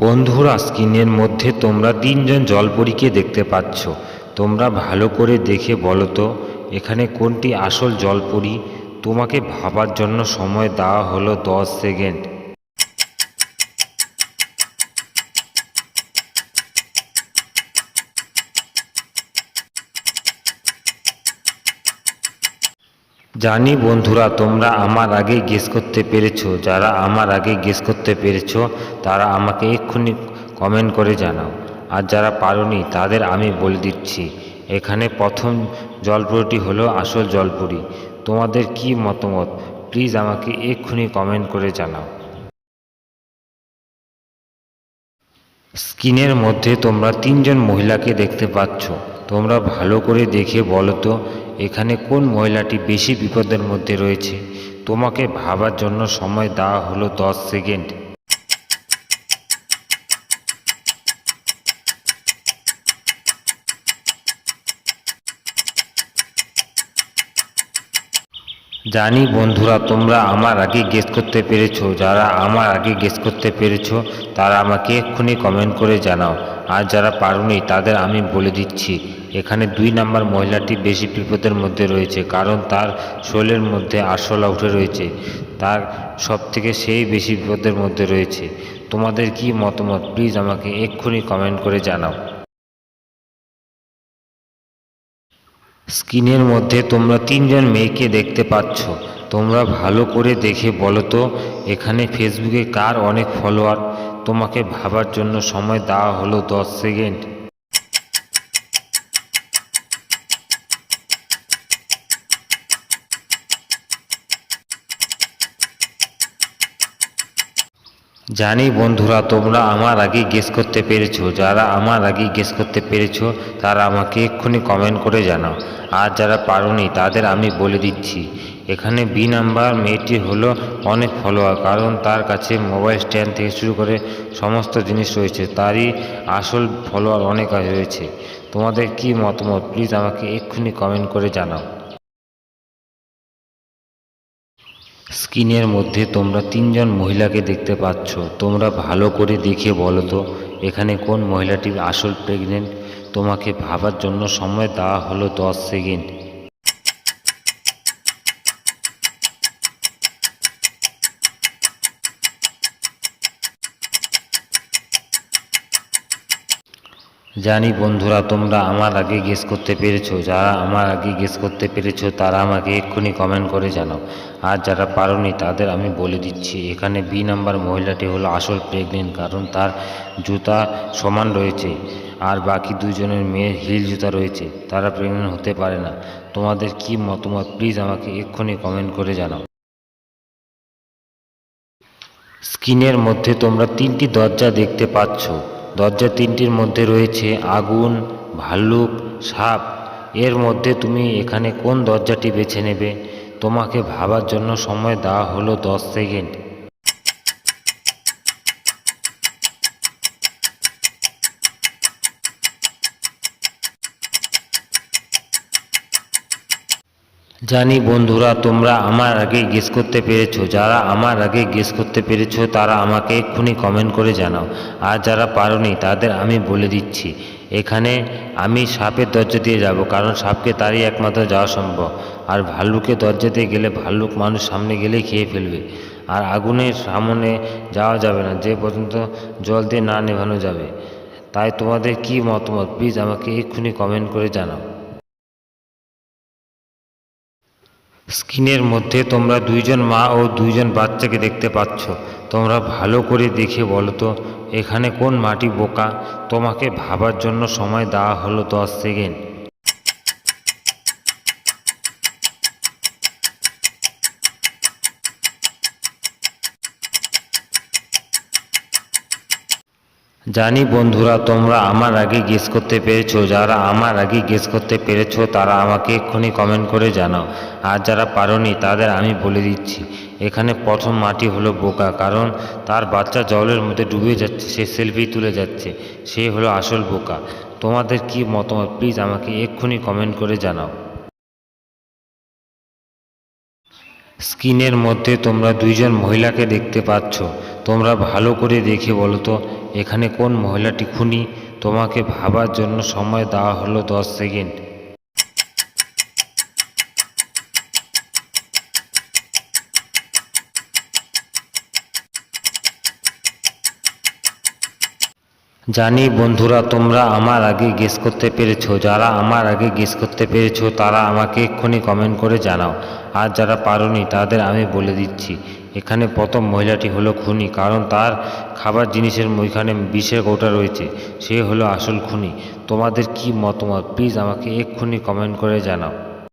বন্ধুরা, স্ক্রিনের মধ্যে তোমরা তিনজন জলপরীকে দেখতে পাচ্ছ। তোমরা ভালো করে দেখে বলো তো এখানে কোনটি আসল জলপরী। তোমাকে ভাবার জন্য সময় দেওয়া হলো 10 সেকেন্ড। জানি বন্ধুরা, তোমরা আমার আগে গেস করতে পেরেছো। যারা আমার আগে গেস করতে পেরেছো তারা আমাকে এক্ষুনি কমেন্ট করে জানাও। আর যারা পারোনি তাদের আমি বলে দিচ্ছি, এখানে প্রথম জলপরীটি হলো আসল জলপরী। তোমাদের কি মতামত প্লিজ আমাকে এক্ষুনি কমেন্ট করে জানাও। স্ক্রিনের মধ্যে তোমরা তিনজন মহিলাকে দেখতে পাচ্ছ। তোমরা ভালো করে দেখে বলো তো এখানে কোন মহিলাটি বেশি বিপদের মধ্যে রয়েছে। তোমাকে ভাবার জন্য সময় দেওয়া হলো 10 সেকেন্ড। জানি বন্ধুরা, তোমরা আমার আগে গেস করতে পেরেছো। যারা আমার আগে গেস করতে পেরেছো তারা আমাকে এক্ষুনি কমেন্ট করে জানাও। আর যারা পারোনি তাদের আমি বলে দিচ্ছি, এখানে 2 নম্বর মহিলাটি বেশি বিপদের মধ্যে রয়েছে, কারণ তার শরীরের মধ্যে আরশোলা উঠে রয়েছে। তার সব থেকে সেই বেশি বিপদের মধ্যে রয়েছে। তোমাদের কি মতামত প্লিজ আমাকে এক্ষুনি কমেন্ট করে জানাও। স্ক্রিনের মধ্যে তোমরা তিনজন মেয়েকে দেখতে পাচ্ছ। তোমরা ভালো করে দেখে বলো তো এখানে ফেসবুকে কার অনেক ফলোয়ার। তোমাকে ভাবার জন্য সময় দেওয়া হলো 10 সেকেন্ড। জানি বন্ধুরা, তোমরা আমার আগে গেস করতে পেরেছো। যারা আমার আগে গেস করতে পেরেছো তারা আমাকে এক্ষুনি কমেন্ট করে জানাও। আর যারা পারোনি তাদের আমি বলে দিচ্ছি, এখানে বি নাম্বার মেয়েটি হলো অনেক ফলোয়ার, কারণ তার কাছে মোবাইল স্ট্যান্ড থেকে শুরু করে সমস্ত জিনিস রয়েছে। তারই আসল ফলোয়ার অনেক রয়েছে। তোমাদের কি মতামত প্লিজ আমাকে এক্ষুনি কমেন্ট করে জানাও। স্ক্রিনের মধ্যে তোমরা তিনজন মহিলাকে দেখতে পাচ্ছ। তোমরা ভালো করে দেখে বলো তো এখানে কোন মহিলাটি আসল প্রেগনেন্ট। তোমাকে ভাবার জন্য সময় দেওয়া হলো 10 সেকেন্ড। জানি বন্ধুরা, তোমরা আমার আগে গেস করতে পেরেছো। যারা আমার আগে গেস করতে পেরেছো তারা আমাকে এক্ষুনি কমেন্ট করে জানাও। আর যারা পারোনি তাদের আমি বলে দিচ্ছি, এখানে বি নাম্বার মহিলাটি হলো আসল প্রেগনেন্ট, কারণ তার জুতা সমান রয়েছে আর বাকি দুজনের মেয়ের হিল জুতা রয়েছে। তারা প্রেগনেন্ট হতে পারে না। তোমাদের কি মতামত প্লিজ আমাকে এক্ষুনি কমেন্ট করে জানাও। স্ক্রিনের মধ্যে তোমরা 3টি দরজা দেখতে পাচ্ছ। দরজা 3টির মধ্যে রয়েছে আগুন, ভাল্লুক, সাপ। এর মধ্যে তুমি এখানে কোন দরজাটি বেছে নেবে। তোমাকে ভাবার জন্য সময় দেওয়া হলো 10 সেকেন্ড। জানি বন্ধুরা, তোমরা আমার আগে গেস করতে পেরেছো। যারা আমার আগে গেস করতে পেরেছো তারা আমাকে এক্ষুনি কমেন্ট করে জানাও। আর যারা পারোনি তাদের আমি বলে দিচ্ছি, এখানে আমি সাপের দরজা দিয়ে যাব, কারণ সাপকে তারই একমাত্র যাওয়া সম্ভব। আর ভাল্লুকের দরজা দিয়ে গেলে ভাল্লুক মানুষ সামনে গেলেই খেয়ে ফেলবে। আর আগুনের সামনে যাওয়া যাবে না যে পর্যন্ত জল দিয়ে না নেভানো যাবে। তাই তোমাদের কি মতামত প্লিজ আমাকে এক্ষুনি কমেন্ট করে জানাও। স্ক্রিনের মধ্যে তোমরা 2জন মা ও 2জন বাচ্চাকে দেখতে পাচ্ছ। তোমরা ভালো করে দেখে বলো তো এখানে কোন মাটি বোকা। তোমাকে ভাবার জন্য সময় দেওয়া হলো 10 সেকেন্ড। জানি বন্ধুরা, তোমরা আমার আগে গেস করতে পেরেছো। যারা আমার আগে গেস করতে পেরেছো তারা আমাকে এক্ষুনি কমেন্ট করে জানাও। আর যারা পারোনি তাদের আমি বলে দিচ্ছি, এখানে প্রথম মাটি হলো বোকা, কারণ তার বাচ্চা জলের মধ্যে ডুবে যাচ্ছে, সে সেলফি তুলে যাচ্ছে, সে হলো আসল বোকা। তোমাদের কি মতামত প্লিজ আমাকে এক্ষুনি কমেন্ট করে জানাও। স্ক্রিনের মধ্যে তোমরা 2জন মহিলাকে দেখতে পাচ্ছ। তোমরা ভালো করে দেখে বলো তো এখানে কোন মহিলাটি খুনি। তোমাকে ভাবার জন্য সময় দেওয়া হলো 10 সেকেন্ড। জানি বন্ধুরা তোমরা আমার আগে গেস করতে পেরেছো। যারা আমার আগে গেস করতে পেরেছো তারা আমাকে এক্ষুনি কমেন্ট করে জানাও। আর যারা পারোনি তাদের আমি বলে দিচ্ছি, এখানে প্রথম মহিলাটি হলো খুনি, কারণ তার খাবার জিনিসের ওইখানে বিষের কৌটা রয়েছে। সে হলো আসল খুনি। তোমাদের কি মতামত প্লিজ আমাকে এক্ষুনি কমেন্ট করে জানাও।